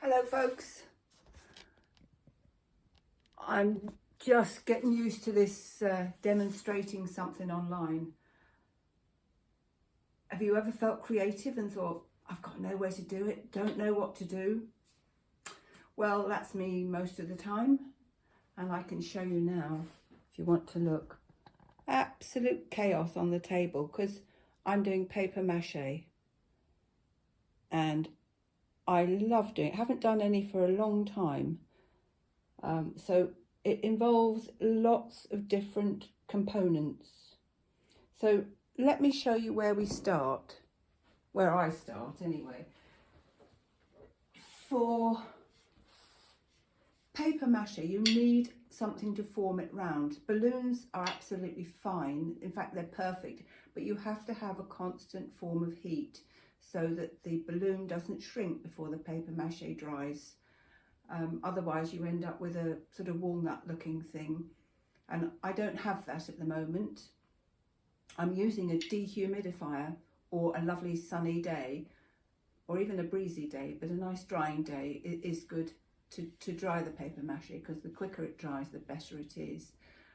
Hello folks, I'm just getting used to this demonstrating something online. Have you ever felt creative and thought, I've got nowhere to do it, don't know what to do? Well, that's me most of the time, and I can show you now if you want to look. Absolute chaos on the table because I'm doing papier-mâché and I love doing it. I haven't done any for a long time. So it involves lots of different components. So let me show you where we start, where I start anyway. For papier-mâché, you need something to form it round. Balloons are absolutely fine. In fact, they're perfect, but you have to have a constant form of heat so that the balloon doesn't shrink before the papier-mâché dries. Otherwise you end up with a sort of walnut looking thing, and I don't have that at the moment. I'm using a dehumidifier, or a lovely sunny day, or even a breezy day, but a nice drying day is good to dry the papier-mâché, because the quicker it dries the better it is.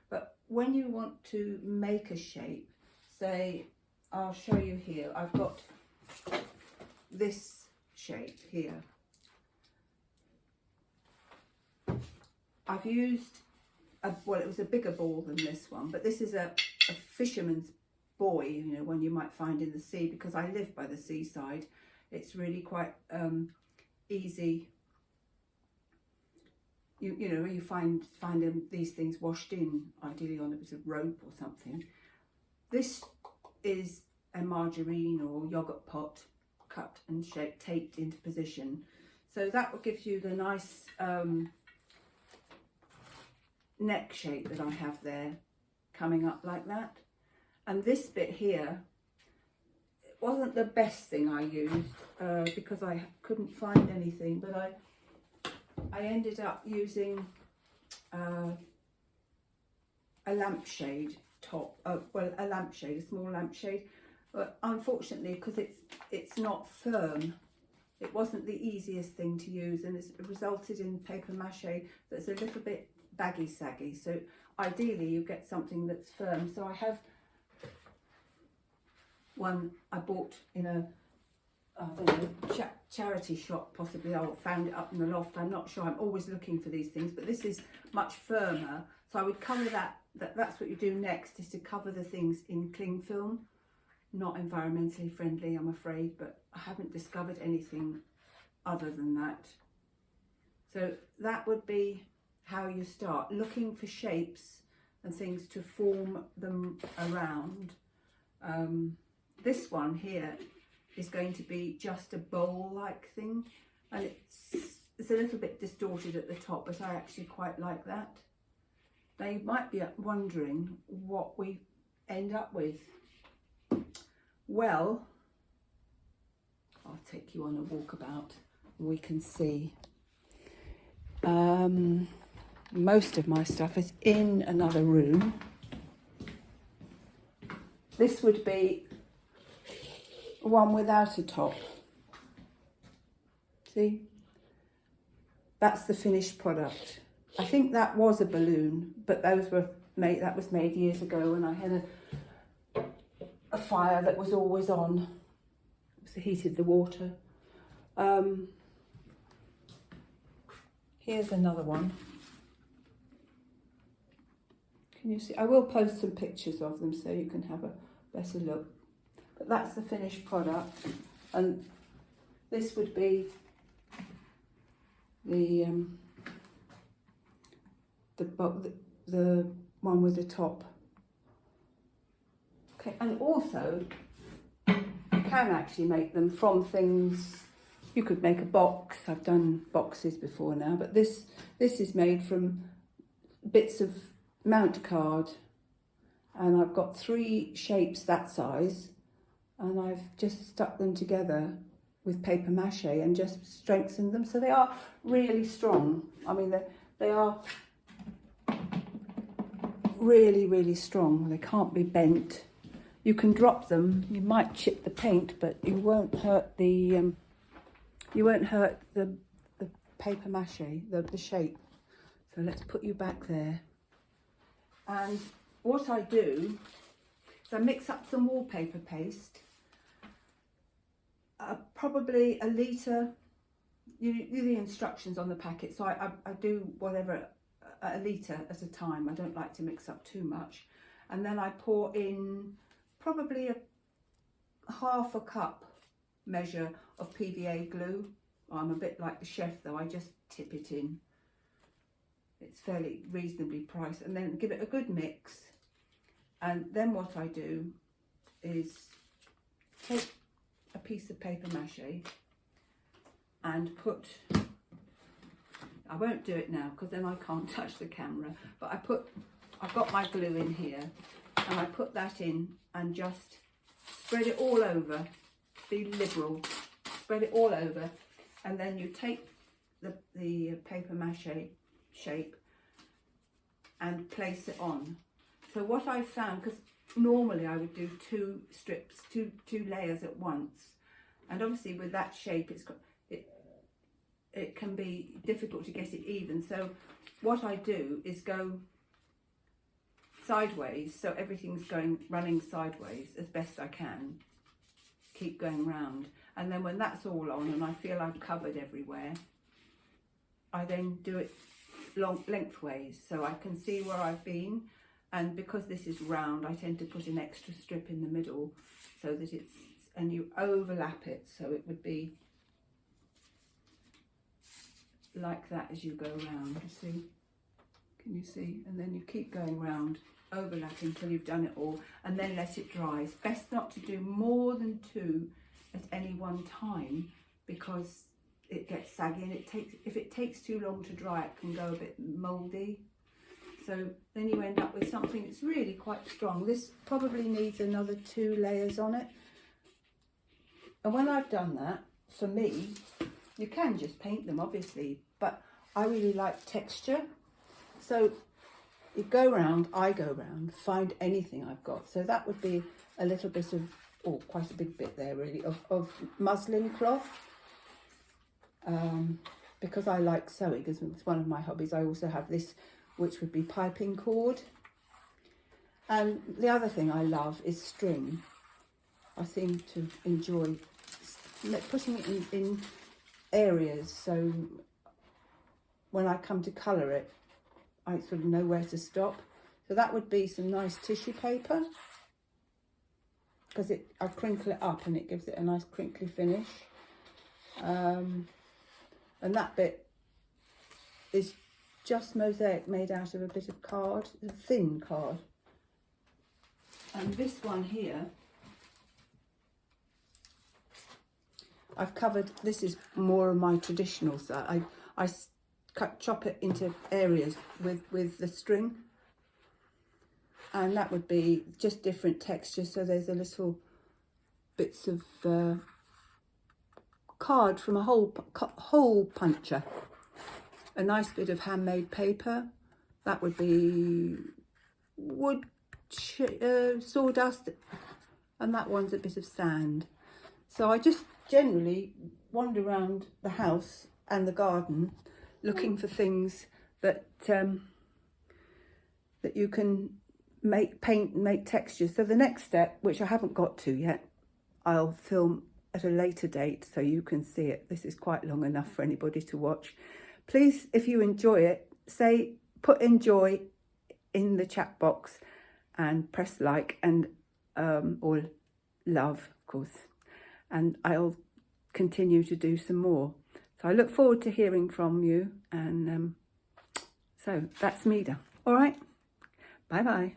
But when you want to make a shape, say, I'll show you here, I've got this shape here. I've used, well, it was a bigger ball than this one, but this is a fisherman's buoy, you know, one you might find in the sea, because I live by the seaside. It's really quite easy. You know, you find these things washed in, ideally on a bit of rope or something. This is a margarine or yogurt pot, cut and shaped, taped into position. So that will give you the nice neck shape that I have there, coming up like that. And this bit here, it wasn't the best thing I used because I couldn't find anything, but I ended up using a lampshade top, well, a lampshade, a small lampshade, but unfortunately, because it's not firm, it wasn't the easiest thing to use, and it's resulted in papier-mâché that's a little bit baggy saggy. So ideally you get something that's firm. So I have one I bought in a I don't know, charity shop possibly. I found it up in the loft, I'm not sure. I'm always looking for these things, but this is much firmer, so I would cover that's what you do next, is to cover the things in cling film. Not environmentally friendly, I'm afraid, but I haven't discovered anything other than that. So that would be how you start, looking for shapes and things to form them around. This one here is going to be just a bowl-like thing, and it's a little bit distorted at the top, but I actually quite like that. Now you might be wondering what we end up with. Well, I'll take you on a walkabout and we can see. Most of my stuff is in another room. This would be one without a top. See? That's the finished product. I think that was a balloon, but that was made years ago when I had a fire that was always on. It heated the water. Here's another one. Can you see? I will post some pictures of them so you can have a better look. But that's the finished product, and this would be the one with the top. Okay, and also you can actually make them from things. You could make a box. I've done boxes before now, but this is made from bits of mount card, and I've got 3 shapes that size, and I've just stuck them together with papier-mâché and just strengthened them, so they are really strong. I mean, they are really, really strong. They can't be bent. You can drop them. You might chip the paint, but you won't hurt the papier-mâché, the shape. So let's put you back there. And what I do is I mix up some wallpaper paste, probably a litre. You do the instructions on the packet, so I do whatever, a litre at a time. I don't like to mix up too much. And then I pour in probably half a cup measure of PVA glue. I'm a bit like the chef though, I just tip it in. It's fairly reasonably priced, and then give it a good mix. And then what I do is take a piece of papier-mâché and put, I won't do it now because then I can't touch the camera, but I've got my glue in here, and I put that in and just spread it all over. Be liberal, spread it all over, and then you take the papier-mâché shape and place it on. So what I found, because normally I would do two strips, two layers at once, and obviously with that shape it can be difficult to get it even. So what I do is go sideways, so everything's running sideways as best I can. Keep going round, and then when that's all on and I feel I've covered everywhere, I then do it lengthways so I can see where I've been. And because this is round, I tend to put an extra strip in the middle so that and you overlap it, so it would be like that as you go round. You see? Can you see? And then you keep going round, overlapping until you've done it all, and then let it dry. It's best not to do more than 2 at any one time because it gets saggy, and if it takes too long to dry, it can go a bit mouldy. So then you end up with something that's really quite strong. This probably needs another 2 layers on it. And when I've done that, for me, you can just paint them obviously, but I really like texture. So you go round, I go round, find anything I've got. So that would be a little bit of, or quite a big bit there really, of muslin cloth. Because I like sewing, as it's one of my hobbies, I also have this, which would be piping cord. And the other thing I love is string. I seem to enjoy putting it in areas, so when I come to colour it, I sort of know where to stop. So that would be some nice tissue paper, because I crinkle it up and it gives it a nice crinkly finish. And that bit is just mosaic made out of a bit of card, a thin card. And this one here, I've covered, this is more of my traditional side. I chop it into areas with the string, and that would be just different textures. So there's a little bits of card from a hole puncher, a nice bit of handmade paper, that would be wood, sawdust, and that one's a bit of sand. So I just generally wander around the house and the garden looking for things that that you can paint and make textures. So the next step, which I haven't got to yet, I'll film at a later date so you can see it. This is quite long enough for anybody to watch. Please, if you enjoy it, put enjoy in the chat box and press like, and or love, of course, and I'll continue to do some more. So I look forward to hearing from you, and so that's me done. All right, bye bye.